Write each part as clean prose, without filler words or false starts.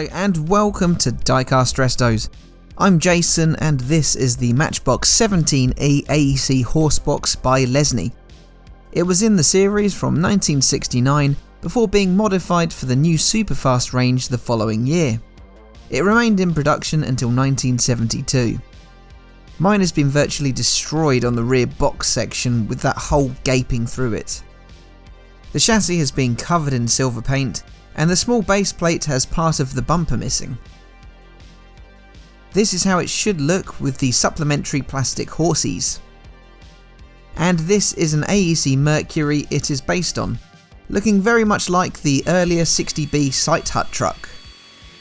Hi and welcome to Diecast Restos. I'm Jason and this is the Matchbox 17E AEC Horse Box by Lesney. It was in the series from 1969 before being modified for the new Superfast range the following year. It remained in production until 1972. Mine has been virtually destroyed on the rear box section with that hole gaping through it. The chassis has been covered in silver paint and the small base plate has part of the bumper missing. This is how it should look with the supplementary plastic horsies. And this is an AEC Mercury it is based on, looking very much like the earlier 60B Sight Hut truck.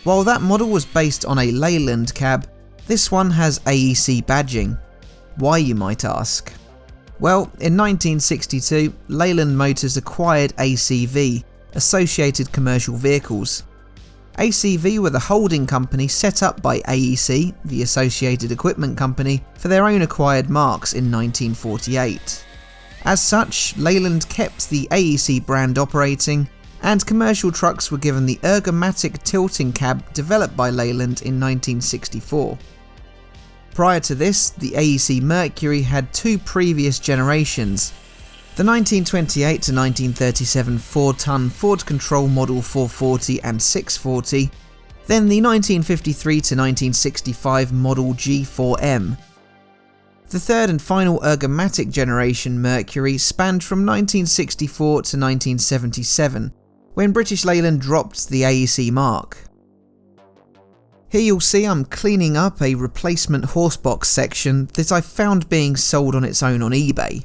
While that model was based on a Leyland cab, this one has AEC badging. Why, you might ask? Well, in 1962, Leyland Motors acquired ACV, Associated Commercial Vehicles. ACV were the holding company set up by AEC, the Associated Equipment Company, for their own acquired marques in 1948. As such, Leyland kept the AEC brand operating, and commercial trucks were given the Ergomatic tilting cab developed by Leyland in 1964. Prior to this, the AEC Mercury had two previous generations. The 1928 to 1937 4-ton Ford Control Model 440 and 640, then the 1953 to 1965 Model G4M. The third and final Ergomatic generation Mercury spanned from 1964 to 1977, when British Leyland dropped the AEC marque. Here you'll see I'm cleaning up a replacement horsebox section that I found being sold on its own on eBay.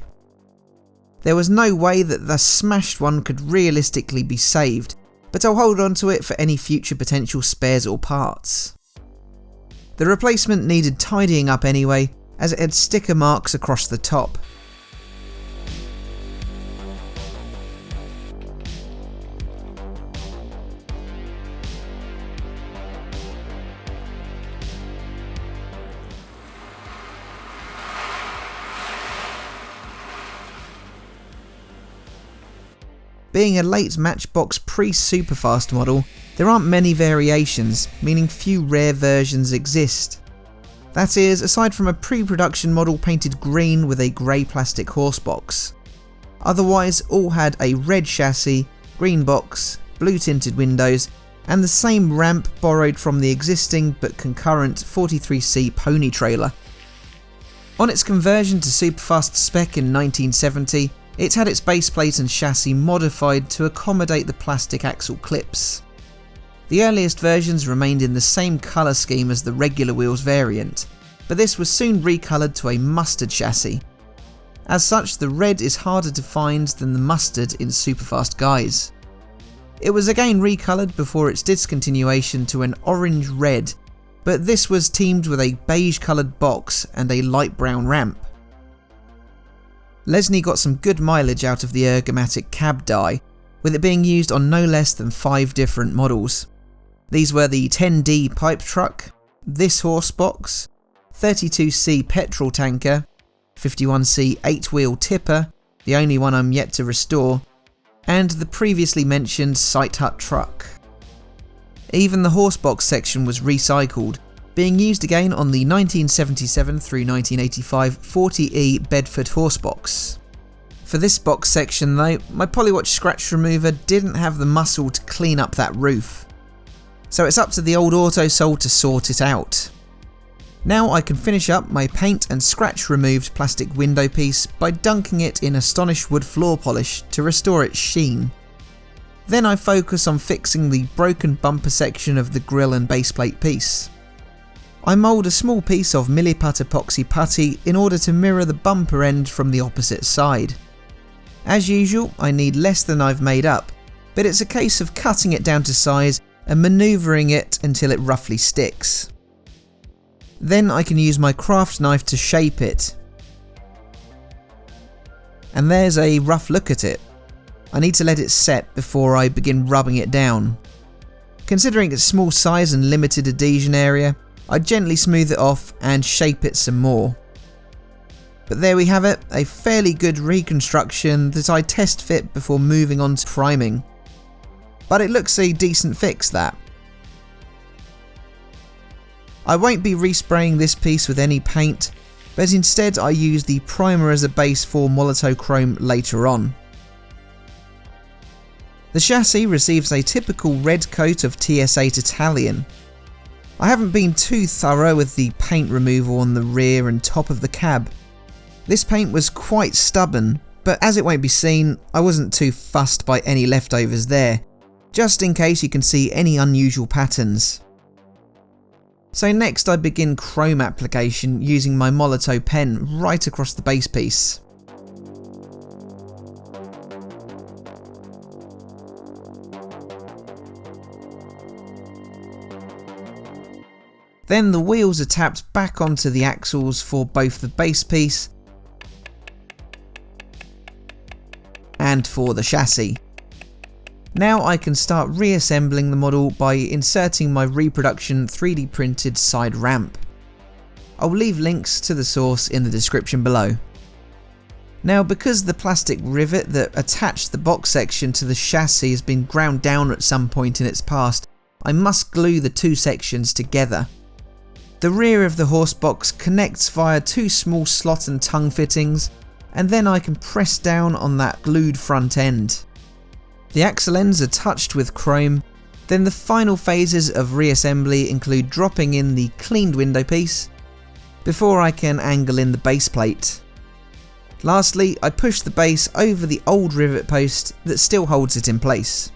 There was no way that the smashed one could realistically be saved, but I'll hold on to it for any future potential spares or parts. The replacement needed tidying up anyway, as it had sticker marks across the top. Being a late Matchbox pre-Superfast model, there aren't many variations, meaning few rare versions exist. That is, aside from a pre-production model painted green with a grey plastic horsebox. Otherwise, all had a red chassis, green box, blue tinted windows, and the same ramp borrowed from the existing but concurrent 43C pony trailer. On its conversion to Superfast spec in 1970, it had its baseplate and chassis modified to accommodate the plastic axle clips. The earliest versions remained in the same colour scheme as the regular wheels variant, but this was soon recoloured to a mustard chassis. As such, the red is harder to find than the mustard in Superfast guise. It was again recoloured before its discontinuation to an orange red, but this was teamed with a beige coloured box and a light brown ramp. Lesney got some good mileage out of the Ergomatic cab die, with it being used on no less than 5 different models. These were the 10D pipe truck, this horse box, 32C petrol tanker, 51C 8-wheel tipper, the only one I'm yet to restore, and the previously mentioned Sight Hut truck. Even the horse box section was recycled, being used again on the 1977 through 1985 40E Bedford horsebox. For this box section though, my Polywatch scratch remover didn't have the muscle to clean up that roof. So it's up to the old Autosol to sort it out. Now I can finish up my paint and scratch removed plastic window piece by dunking it in Astonish wood floor polish to restore its sheen. Then I focus on fixing the broken bumper section of the grille and baseplate piece. I mould a small piece of Milliput epoxy putty in order to mirror the bumper end from the opposite side. As usual, I need less than I've made up, but it's a case of cutting it down to size and manoeuvring it until it roughly sticks. Then I can use my craft knife to shape it. And there's a rough look at it. I need to let it set before I begin rubbing it down. Considering its small size and limited adhesion area, I gently smooth it off and shape it some more. But there we have it, a fairly good reconstruction that I test fit before moving on to priming. But it looks a decent fix, that. I won't be respraying this piece with any paint, but instead I use the primer as a base for molotochrome later on. The chassis receives a typical red coat of TS8 Italian. I haven't been too thorough with the paint removal on the rear and top of the cab. This paint was quite stubborn, but as it won't be seen, I wasn't too fussed by any leftovers there, just in case you can see any unusual patterns. So next I begin chrome application using my Molotow pen right across the base piece. Then the wheels are tapped back onto the axles for both the base piece and for the chassis. Now I can start reassembling the model by inserting my reproduction 3D printed side ramp. I'll leave links to the source in the description below. Now, because the plastic rivet that attached the box section to the chassis has been ground down at some point in its past, I must glue the two sections together. The rear of the horse box connects via two small slot and tongue fittings, and then I can press down on that glued front end. The axle ends are touched with chrome. Then the final phases of reassembly include dropping in the cleaned window piece before I can angle in the base plate. Lastly, I push the base over the old rivet post that still holds it in place.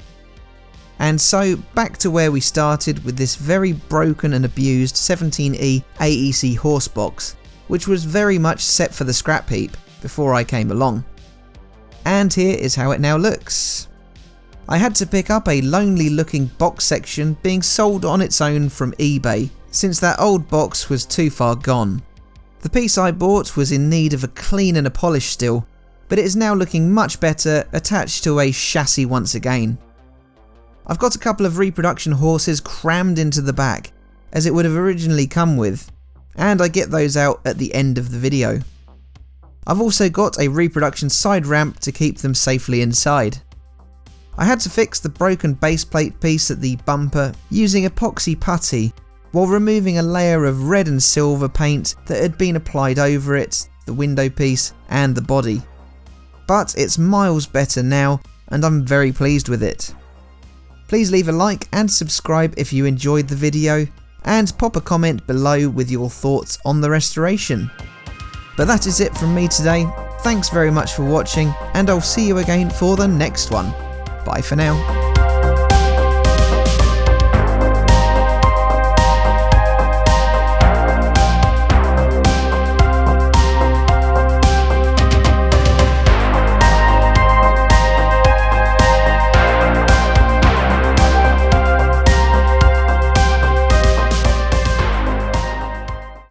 And so back to where we started with this very broken and abused 17E AEC Horse Box, which was very much set for the scrap heap before I came along. And here is how it now looks. I had to pick up a lonely looking box section being sold on its own from eBay, since that old box was too far gone. The piece I bought was in need of a clean and a polish still, but it is now looking much better attached to a chassis once again. I've got a couple of reproduction horses crammed into the back, as it would have originally come with, and I get those out at the end of the video. I've also got a reproduction side ramp to keep them safely inside. I had to fix the broken base plate piece at the bumper using epoxy putty, while removing a layer of red and silver paint that had been applied over it, the window piece and the body. But it's miles better now, and I'm very pleased with it. Please leave a like and subscribe if you enjoyed the video, and pop a comment below with your thoughts on the restoration. But that is it from me today. Thanks very much for watching, and I'll see you again for the next one. Bye for now.